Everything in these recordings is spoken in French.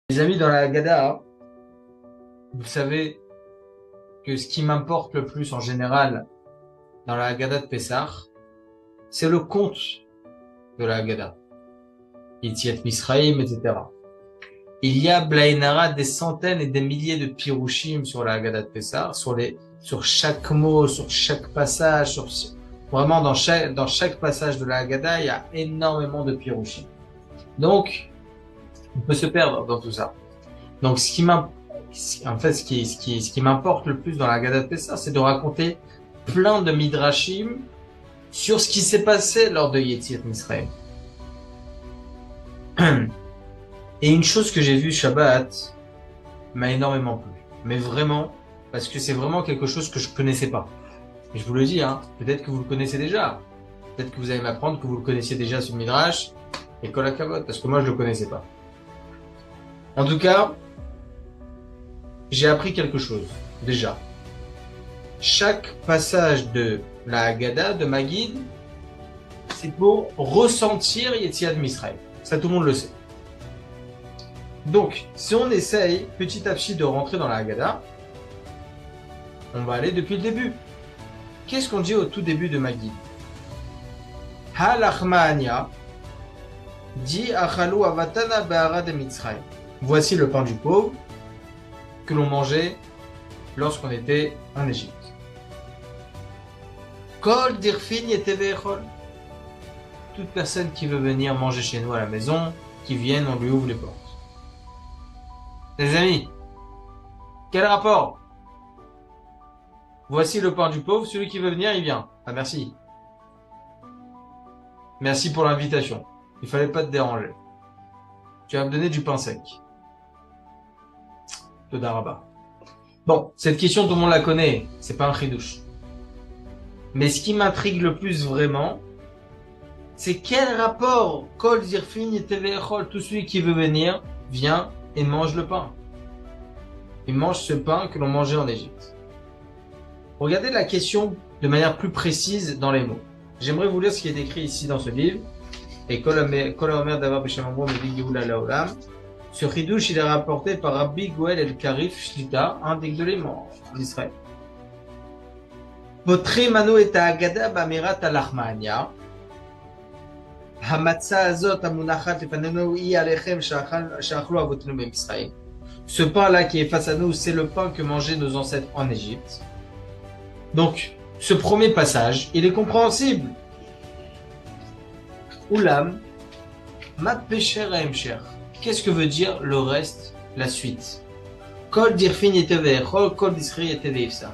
Les amis, dans la Haggadah, vous savez que ce qui m'importe le plus en général dans la Haggadah de Pessah, c'est le conte de la Haggadah. Yetziat Misraïm, etc. Il y a Blainara des centaines et des milliers de pirushim sur la Haggadah de Pessah, sur chaque mot, sur chaque passage, vraiment dans chaque passage de la Haggadah, il y a énormément de pirushim. Donc, on peut se perdre dans tout ça. Donc, ce qui m'importe le plus dans la Haggadah de Pessah, c'est de raconter plein de midrashim sur ce qui s'est passé lors de Yetziat Misraïm. Et une chose que j'ai vue Shabbat m'a énormément plu. Mais vraiment, parce que c'est vraiment quelque chose que je connaissais pas. Et je vous le dis, hein, peut-être que vous le connaissez déjà. Peut-être que vous allez m'apprendre que vous le connaissiez déjà ce midrash et kol hakavod, parce que moi je le connaissais pas. En tout cas, j'ai appris quelque chose, déjà. Chaque passage de la Haggadah, de ma guide, c'est pour ressentir Yetziat Misraïm. Ça, tout le monde le sait. Donc, si on essaye petit à petit de rentrer dans la Haggadah, on va aller depuis le début. Qu'est-ce qu'on dit au tout début de ma guide? Halachmania dit Achalu avatana be'ara de Mitzrayim. Voici le pain du pauvre que l'on mangeait lorsqu'on était en Égypte. Kol dirfin yetevechol. Toute personne qui veut venir manger chez nous à la maison, qui vienne, on lui ouvre les portes. Les amis, quel rapport? Voici le pain du pauvre, celui qui veut venir, il vient. Ah, merci. Merci pour l'invitation. Il fallait pas te déranger. Tu vas me donner du pain sec. Toda Rabba. Bon, cette question, tout le monde la connaît. C'est pas un chidouche. Mais ce qui m'intrigue le plus vraiment, c'est quel rapport Kol Zirfin et Tevechol, tout celui qui veut venir, vient et mange le pain. Il mange ce pain que l'on mangeait en Égypte. Regardez la question de manière plus précise dans les mots. J'aimerais vous lire ce qui est écrit ici dans ce livre. Et Kol Omer Davar B'Shem Amro Mevi Geoula Laolam. Ce chidouche, il est rapporté par Rabbi Goel El Karif Shlita, un des gdolim en Israël. Potri manu et Haggadah b'amirat alachmania. Hamatza azot amunachat lefanenu hi alechem she'achlu avotenu b'Misraïm. Ce pain-là qui est face à nous, c'est le pain que mangeaient nos ancêtres en Égypte. Donc, ce premier passage, il est compréhensible. Oulam, mat pesher ha'emsher. Qu'est-ce que veut dire le reste, la suite? Kol dirfin yetevechol, kol disri yeteveifsar.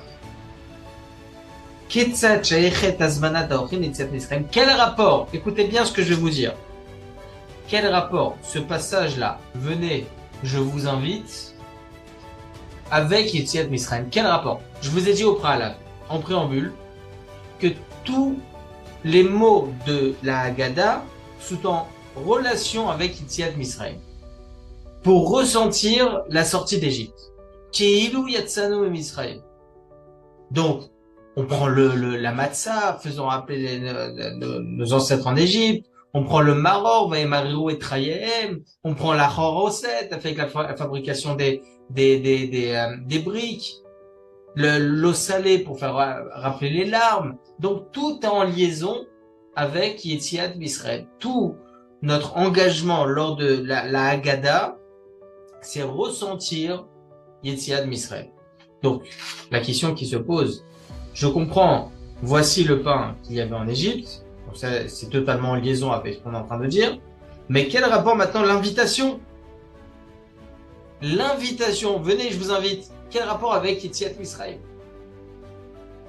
Ketzat shayechet azmanat haochin yetziat Misraïm. Quel rapport? Écoutez bien ce que je vais vous dire. Quel rapport ce passage-là, venez, je vous invite, avec Yetziat Misraïm? Quel rapport? Je vous ai dit au préalable, en préambule, que tous les mots de la Haggadah sont en relation avec Yetziat Misraïm pour ressentir la sortie d'Égypte. Keilu yatsanu Misraïm. Donc, on prend la matzah, faisant appeler nos ancêtres en Égypte. On prend le maror, Vaïmariou et Traïem. On prend la choroset, avec la fabrication des briques. L'eau salée pour faire rappeler les larmes. Donc, tout est en liaison avec Yetziat Misraïm. Tout notre engagement lors de la Haggadah, c'est ressentir Yetziat Misraïm. Donc, la question qui se pose, je comprends, voici le pain qu'il y avait en Égypte, donc ça, c'est totalement en liaison avec ce qu'on est en train de dire, mais quel rapport maintenant l'invitation? L'invitation, venez, je vous invite, quel rapport avec Yetziat Misraïm?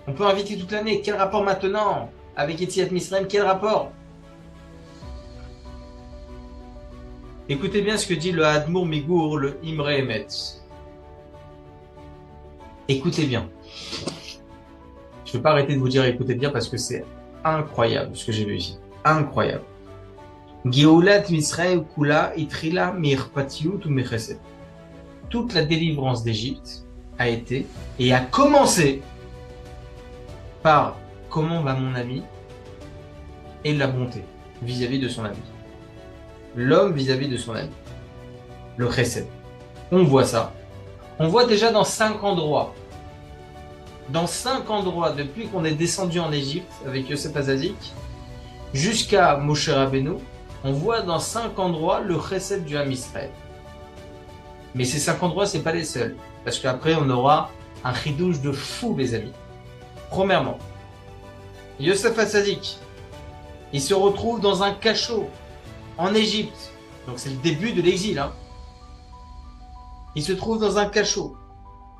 On peut inviter toute l'année, quel rapport maintenant avec Yetziat Misraïm? Quel rapport? Écoutez bien ce que dit le Admour Migour, le Imre Emetz. Écoutez bien. Je ne vais pas arrêter de vous dire écoutez bien parce que c'est incroyable ce que j'ai vu ici. Incroyable. Geulat Misraël Kula Itrila Mirpatiut ou Mechesed. Toute la délivrance d'Égypte a été et a commencé par comment va mon ami et la bonté vis-à-vis de son ami. L'homme vis-à-vis de son ami. Le chesed. on voit ça. On voit déjà dans 5 endroits. Dans 5 endroits, depuis qu'on est descendu en Égypte avec Yosef Hatzadik, jusqu'à Moshe Rabbeinu, on voit dans 5 endroits le chesed du Ham Israël. Mais ces 5 endroits, c'est pas les seuls. Parce qu'après, on aura un chidouche de fou, les amis. Premièrement, Yosef Hatzadik, il se retrouve dans un cachot en Égypte. Donc c'est le début de l'exil. Il se trouve dans un cachot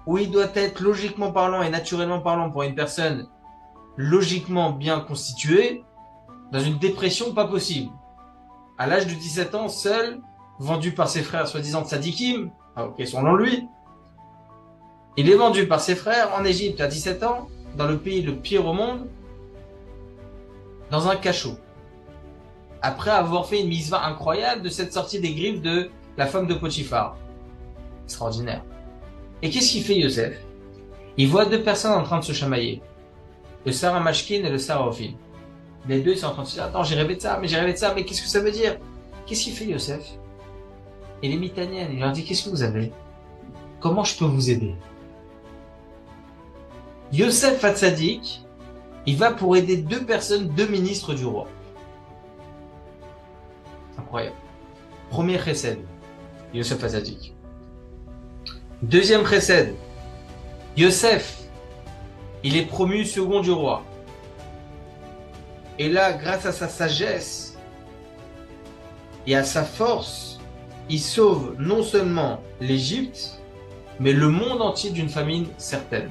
où il doit être logiquement parlant et naturellement parlant pour une personne logiquement bien constituée, dans une dépression pas possible. À l'âge de 17 ans, seul, vendu par ses frères soi-disant tzadikim, ok, selon lui, il est vendu par ses frères en Égypte à 17 ans, dans le pays le pire au monde, dans un cachot. Après avoir fait une mitzvah incroyable de cette sortie des griffes de la femme de Potiphar. Extraordinaire. Et qu'est-ce qu'il fait Yosef? Il voit 2 personnes en train de se chamailler. Le Sarah Mashkin et le Sarah Ophim. Les 2 ils sont en train de se dire, attends, j'ai rêvé de ça, mais qu'est-ce que ça veut dire? Qu'est-ce qu'il fait Yosef? Il est mitanien, il leur dit, qu'est-ce que vous avez? Comment je peux vous aider? Yosef Hatzadik, il va pour aider 2 personnes, 2 ministres du roi. Incroyable. Premier chesed, Yosef Hatzadik. Deuxième chesed, Yosef, il est promu second du roi. Et là, grâce à sa sagesse et à sa force, il sauve non seulement l'Égypte, mais le monde entier d'une famine certaine.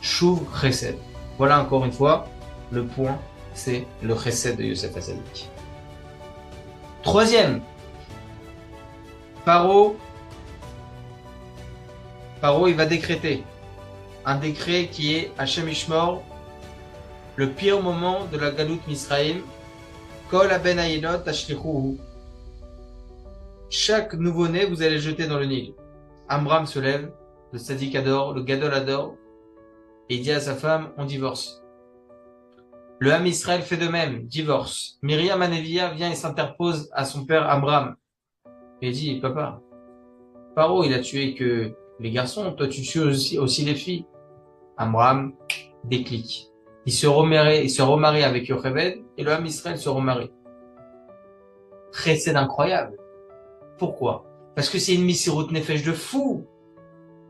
Shuv chesed. Voilà encore une fois, le point, c'est le chesed de Yosef Hatzadik. Troisième, Paro, il va décréter un décret qui est Hashem Ishmor, le pire moment de la Galout Misraïm, Kol Aben Ayilot Ashlichuhu. Chaque nouveau-né, vous allez le jeter dans le Nil. Amram se lève, le Tzadik adore, le Gadol adore, et il dit à sa femme, on divorce. Le Ham Israël fait de même, divorce. Myriam Hanevia vient et s'interpose à son père Amram. Et il dit, papa, Paro, il a tué que les garçons, toi tu tues aussi les filles. Amram déclic. Il se remarie avec Yocheved et le Ham Israël se remarie. Chesed incroyable. Pourquoi? Parce que c'est une Messirut Nefesh de fou.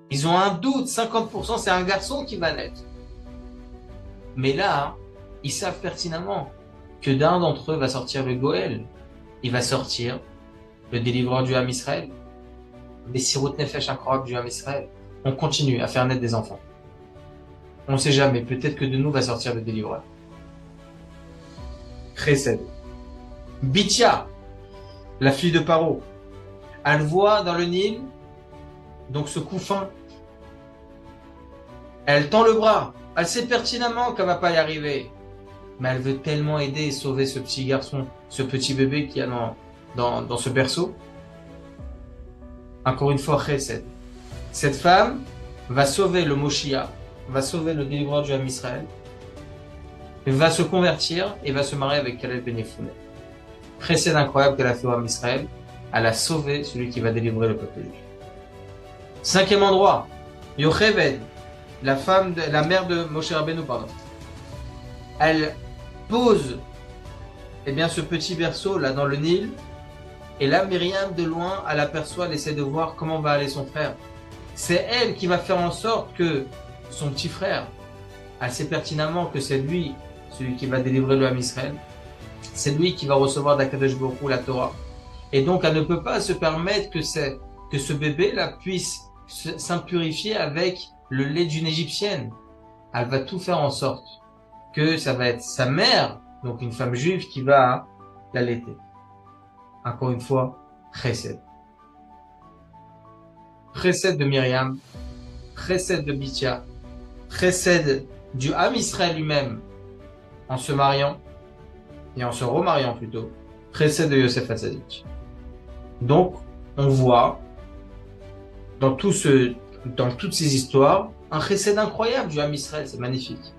Ils ont un doute, 50% c'est un garçon qui va naître. Mais là, ils savent pertinemment que d'un d'entre eux va sortir le Goël. Il va sortir le délivreur du Ham Israël. Messirut Nefesh incroyable du Ham Israël. On continue à faire naître des enfants. On ne sait jamais, peut-être que de nous va sortir le délivreur. Chesed. Bithia, la fille de Paro, elle voit dans le Nil, donc ce couffin, elle tend le bras, elle sait pertinemment qu'elle va pas y arriver, mais elle veut tellement aider et sauver ce petit garçon, ce petit bébé qui a dans ce berceau. Encore une fois, Chesed. Cette femme va sauver le Moshiach, va sauver le délivreur du Ham Israël, va se convertir et va se marier avec Caleb Ben Yefuneh. Chesed incroyable qu'elle a fait au Ham Israël, elle a sauvé celui qui va délivrer le peuple juif. 5e endroit, Yocheved, la mère de Moshe Rabbeinu, pardon. Elle pose ce petit berceau là dans le Nil, et là Myriam de loin, elle aperçoit, elle essaie de voir comment va aller son frère. C'est elle qui va faire en sorte que son petit frère, elle sait pertinemment que c'est lui, celui qui va délivrer le Ham Israël, c'est lui qui va recevoir d'Akadosh Baruch Hu la Torah. Et donc elle ne peut pas se permettre que ce bébé là puisse s'impurifier avec le lait d'une égyptienne. Elle va tout faire en sorte que ça va être sa mère, donc une femme juive, qui va l'allaiter. Encore une fois, Chesed. Chesed de Myriam, Chesed de Bithia, Chesed du Ham Israël lui-même en se mariant et en se remariant plutôt, Chesed de Yosef Hatzadik. Donc, on voit dans toutes ces histoires un chesed incroyable du Ham Israël, c'est magnifique.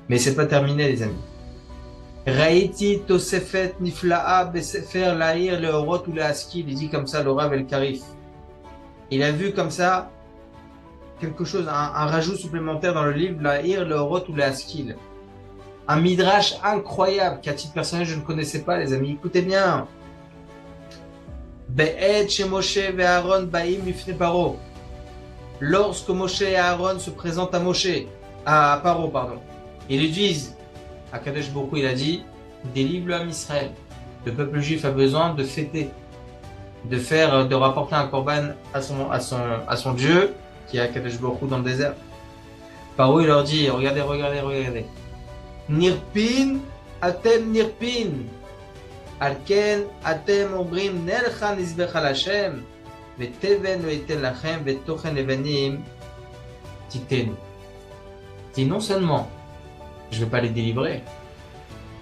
Mais c'est pas terminé, les amis. Raïti tosefet nifla'a besefer la'ir leorot ou le'askil. Il dit comme ça, le Rav El Karif. Il a vu comme ça quelque chose, un rajout supplémentaire dans le livre, la'ir leorot ou le'askil. Un midrash incroyable qu'à titre personnel je ne connaissais pas, les amis. Écoutez bien. Be'ed chez Moshe et Aaron ba'im lifne paro. Lorsque Moshe et Aaron se présentent à Paro, pardon, ils lui disent, à Kadesh Baruch Hu, il a dit, délivre le Ham Israël. Le peuple juif a besoin de fêter, de rapporter un korban à son Dieu, qui est à Kadesh Baruch Hu dans le désert. Paro, il leur dit, regardez. Nirpin, atem nirpin. Alken, atem omrim, nelcha nizbech al Hashem. Veteven lo eten lachem, vetochen levanim, titenu. Dit non seulement, je ne vais pas les délivrer,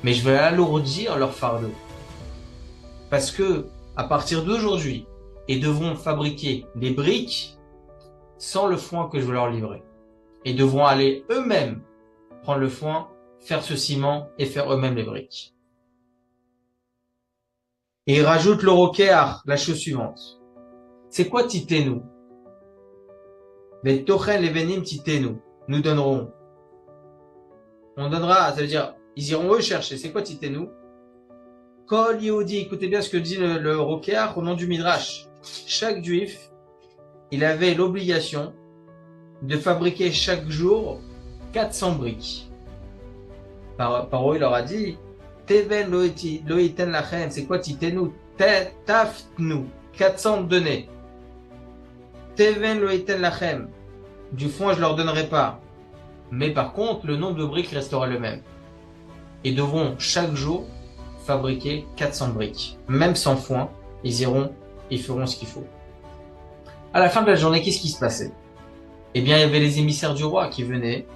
mais je vais alourdir leur fardeau. Parce que, à partir d'aujourd'hui, ils devront fabriquer des briques sans le foin que je vais leur livrer. Ils devront aller eux-mêmes prendre le foin, faire ce ciment et faire eux-mêmes les briques. Et il rajoute le rokéar, la chose suivante. C'est quoi titenu? Les tochen levenim titenu. Nous donnerons. On donnera, ça veut dire, ils iront eux chercher. C'est quoi titenu? Kol Yehudi, écoutez bien ce que dit le rokéar au nom du Midrash. Chaque juif, il avait l'obligation de fabriquer chaque jour 400 briques. Paro, il leur a dit, Teven lo iten lachem, c'est quoi titenu? Taftnu, 400 donnés. Teven lo iten lachem, du foin je leur donnerai pas. Mais par contre, le nombre de briques restera le même. Ils devront chaque jour fabriquer 400 briques. Même sans foin, ils feront ce qu'il faut. À la fin de la journée, qu'est-ce qui se passait? Eh bien, il y avait les émissaires du roi qui venaient,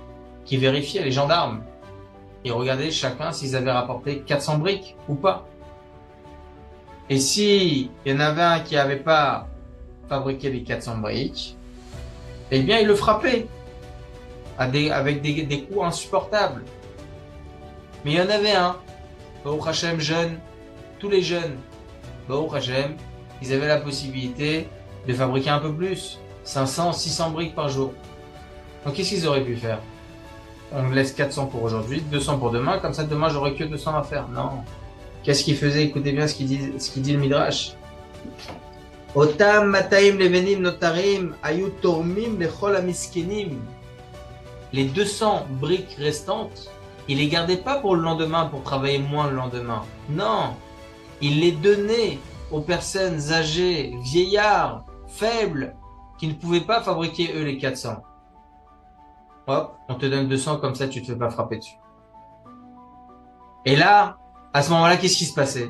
qui vérifiaient, les gendarmes. Ils regardaient chacun s'ils avaient rapporté 400 briques ou pas. Et si il y en avait un qui n'avait pas fabriqué les 400 briques, eh bien, ils le frappaient avec des coups insupportables. Mais il y en avait un, Baruch Hashem jeune, tous les jeunes, Baruch Hashem, ils avaient la possibilité de fabriquer un peu plus, 500, 600 briques par jour. Donc qu'est-ce qu'ils auraient pu faire? On laisse 400 pour aujourd'hui, 200 pour demain, comme ça demain j'aurai que 200 à faire. Non. Qu'est-ce qu'ils faisaient? Écoutez bien ce qu'il dit le Midrash. Otam mataim levenim notarim ayu tormim lechol amiskenim. Les 200 briques restantes, il les gardait pas pour le lendemain, pour travailler moins le lendemain. Non, il les donnait aux personnes âgées, vieillards, faibles, qui ne pouvaient pas fabriquer eux les 400. Hop, on te donne 200, comme ça tu te fais pas frapper dessus. Et là, à ce moment-là, qu'est-ce qui se passait?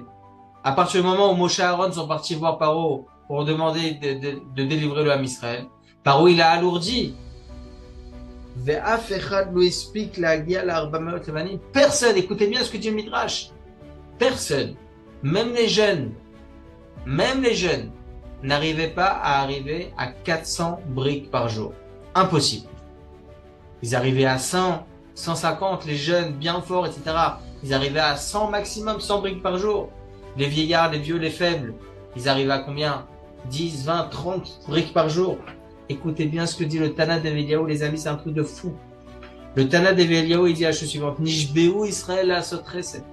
À partir du moment où Moshe et Aaron sont partis voir Paro pour demander de délivrer le Ham Israël, Paro il a alourdi. Personne, écoutez bien ce que dit le Midrash, personne, même les jeunes, n'arrivaient pas à arriver à 400 briques par jour. Impossible. Ils arrivaient à 100, 150, les jeunes bien forts, etc. Ils arrivaient à 100 maximum, 100 briques par jour. Les vieillards, les vieux, les faibles, ils arrivaient à combien? 10, 20, 30 briques par jour. Écoutez bien ce que dit le Tana d'Eliyahu, les amis, c'est un truc de fou. Le Tana d'Eliyahu, il dit la chose suivante. Nishbeu Israël a sotresed.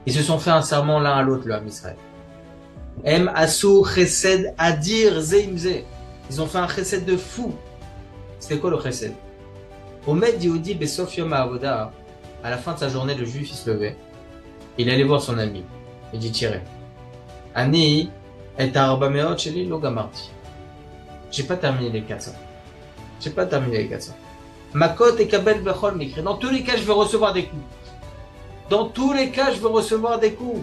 Ils se sont fait un serment l'un à l'autre, le Ham Israël. Em asu chesed adir zeimze. Ils ont fait un chesed de fou. C'était quoi le chesed? Omed Yehudi besof yom ha'avoda. À la fin de sa journée, le juif, il se levait. Il allait voir son ami. Il dit, tirez. Ani et arbameot sheli lo gamarti. J'ai pas terminé les 400. Makot et kabel bechol mikre. Dans tous les cas, je vais recevoir des coups.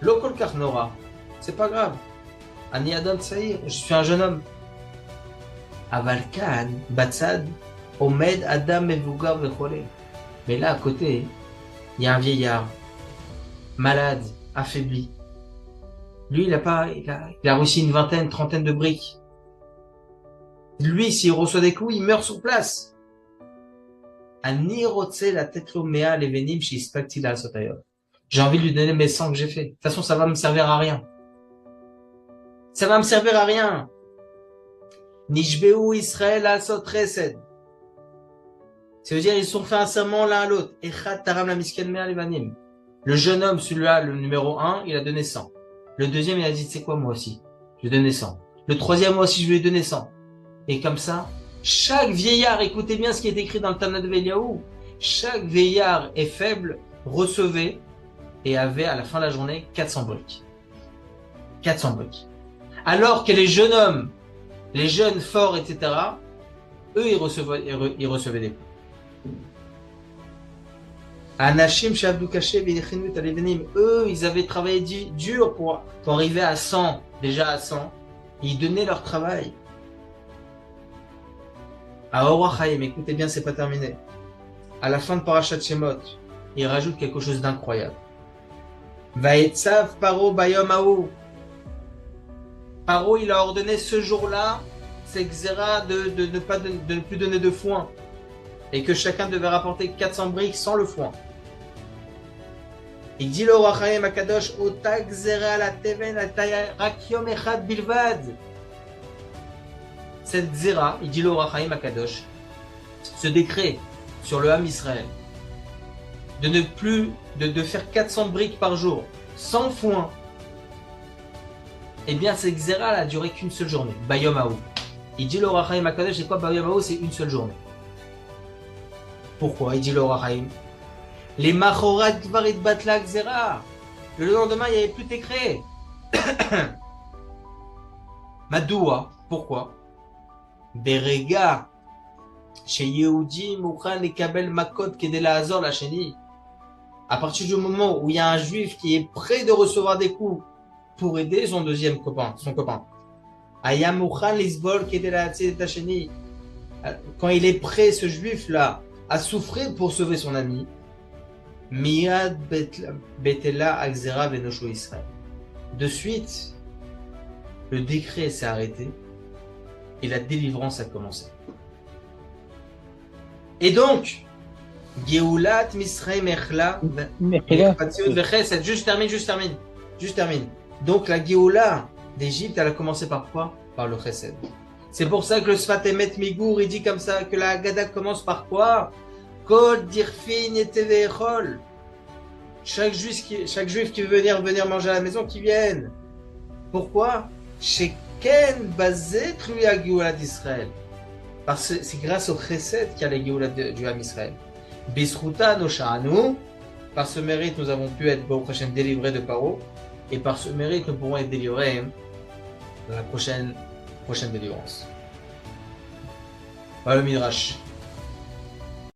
Lo kol kach nora. C'est pas grave. Ani adam tsaïr. Je suis un jeune homme. Aval kan batzad omed adam mevugar vechole. Mais là, à côté, il y a un vieillard, malade, affaibli. Lui, il a reçu une vingtaine, trentaine de briques. Lui, s'il reçoit des coups, il meurt sur place. Ani rotse la tête mea levenim shispakti la sotayot. J'ai envie de lui donner mes 100 que j'ai fait. De toute façon, ça va me servir à rien. Ça va me servir à rien. Nishbeu Israël asot chesed. Ça veut dire, ils se sont fait un serment l'un à l'autre. Echad taram la misken mea levanim. Le jeune homme, celui-là, le numéro 1, il a donné 100. Le deuxième, il a dit, c'est quoi, moi aussi? Je vais donner 100. Le troisième, moi aussi, je vais lui donner 100. Et comme ça, chaque vieillard, écoutez bien ce qui est écrit dans le Tana de Eliaou, chaque vieillard et faible recevait et avait à la fin de la journée 400 briques. 400 briques. Alors que les jeunes hommes, les jeunes forts, etc., eux, ils recevaient des coups. Anashim Shavdu Kaché V'Yechinut Alevenim, eux, ils avaient travaillé dur pour arriver à 100, déjà à 100. Ils donnaient leur travail. À Orachayim, écoutez bien, c'est pas terminé. À la fin de Parashat Shemot, il rajoute quelque chose d'incroyable. Vaetzav Paro Bayom Haou. Paro, il a ordonné ce jour-là, c'est Xéra de ne plus donner de foin. Et que chacun devait rapporter 400 briques sans le foin. Il dit l'Orachayim Akadosh, Ota Xéra la Teven Rak Yom Echad Bilvad. Cette Xéra, il dit l'Orachayim Akadosh, ce décret sur le Ham Israël, de ne plus, de faire 400 briques par jour, sans foin, eh bien, cette Xéra n'a duré qu'une seule journée, Bayom Haou. Il dit l'Orachayim Akadosh, c'est quoi Bayom Haou? C'est une seule journée. Pourquoi? Il dit l'Orachayim. Les Machorat Gvarit Batla Xéra. Le lendemain, il n'y avait plus de décret. Madoua. Pourquoi? Berega. Chez Yehudi, Mouchan et Kabel Makot Kedela Azor la Chéni. À partir du moment où il y a un juif qui est prêt de recevoir des coups pour aider son son copain. Aya Mouchan Lisbol Kedela la Chéni. Quand il est prêt, ce juif-là, à souffrir pour sauver son ami, Miad Betela Akzera Venosho Israël. De suite, le décret s'est arrêté et la délivrance a commencé. Et donc, Geulat Misraim Echla Vechesed. Juste termine. Donc la Geoula d'Égypte, elle a commencé par quoi? Par le Chesed. C'est pour ça que le Sfat Emet Migour, il dit comme ça, que la Haggadah commence par quoi? Kol dirfin et tevechol. Chaque juif qui veut venir manger à la maison, qui vienne. Pourquoi? Sheken bazet lui a Géoula d'Israël. Parce que c'est grâce au Chesed qu'il y a la Géoula du Ham Israël. Bisruta nosha'anu. Par ce mérite, nous avons pu être délivrés de Paro. Et par ce mérite, nous pourrons être délivrés dans la prochaine délivrance. Voilà le Midrash.